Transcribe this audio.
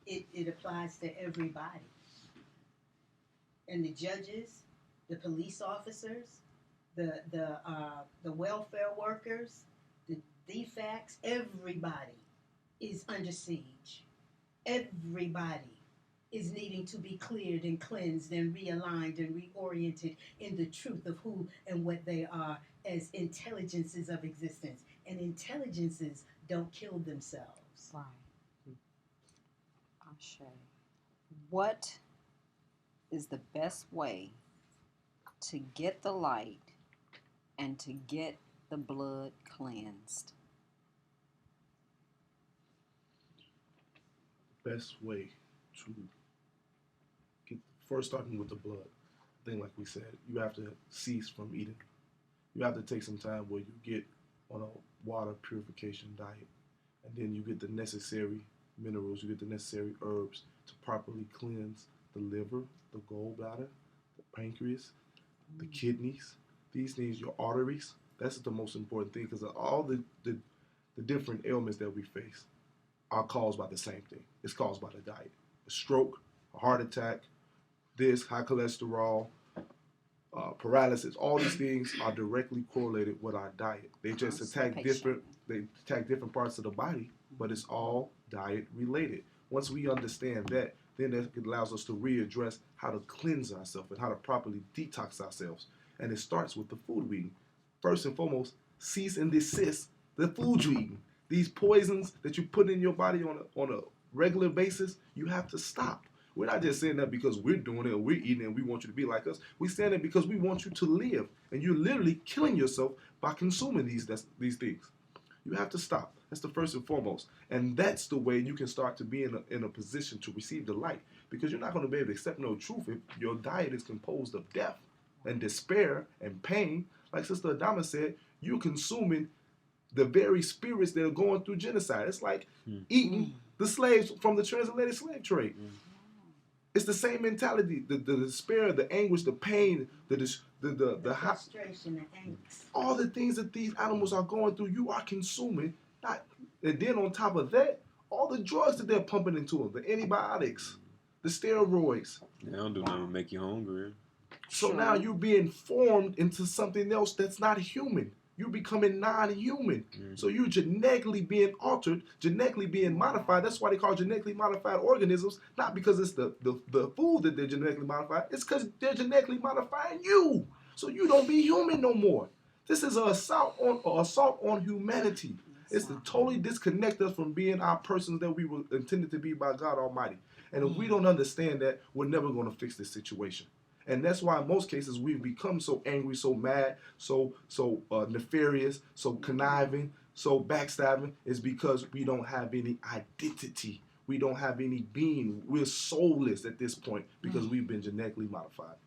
it applies to everybody. And the judges, the police officers, the welfare workers, the defects, everybody is under siege. Everybody is needing to be cleared and cleansed and realigned and reoriented in the truth of who and what they are as intelligences of existence. And intelligences don't kill themselves. Right. Ashe. What is the best way to get the light and to get the blood cleansed? Best way to get, first starting with the blood. I think, like we said, you have to cease from eating. You have to take some time where you get on a water purification diet, and then you get the necessary minerals, you get the necessary herbs to properly cleanse the liver, the gallbladder, the pancreas, the kidneys, these things, your arteries. That's the most important thing, because all the different ailments that we face are caused by the same thing. It's caused by the diet. A stroke, a heart attack, this, high cholesterol, paralysis, all these things are directly correlated with our diet. They just attack different parts of the body, but it's all diet related. Once we understand that, then that allows us to readdress how to cleanse ourselves and how to properly detox ourselves. And it starts with the food we eat. First and foremost, cease and desist the food you eating. These poisons that you put in your body on a regular basis, you have to stop. We're not just saying that because we're doing it or we're eating it and we want you to be like us. We're saying it because we want you to live. And you're literally killing yourself by consuming these things. You have to stop. That's the first and foremost. And that's the way you can start to be in a position to receive the light. Because you're not going to be able to accept no truth if your diet is composed of death and despair and pain. Like Sister Adama said, you're consuming the very spirits that are going through genocide. It's like eating the slaves from the transatlantic slave trade. It's the same mentality. The despair, the anguish, the pain, the frustration, the angst. All the things that these animals are going through, you are consuming. And then on top of that, all the drugs that they're pumping into them, the antibiotics, the steroids. They don't do nothing to make you hungry. So now you're being formed into something else that's not human. You're becoming non-human. So you're genetically being altered, genetically being modified. That's why they call genetically modified organisms, not because it's the food that they're genetically modified. It's because they're genetically modifying you. So you don't be human no more. This is an assault on humanity. It's to totally disconnect us from being our persons that we were intended to be by God Almighty. And if we don't understand that, we're never going to fix this situation. And that's why in most cases we've become so angry, so mad, so nefarious, so conniving, so backstabbing, is because we don't have any identity. We don't have any being. We're soulless at this point because we've been genetically modified.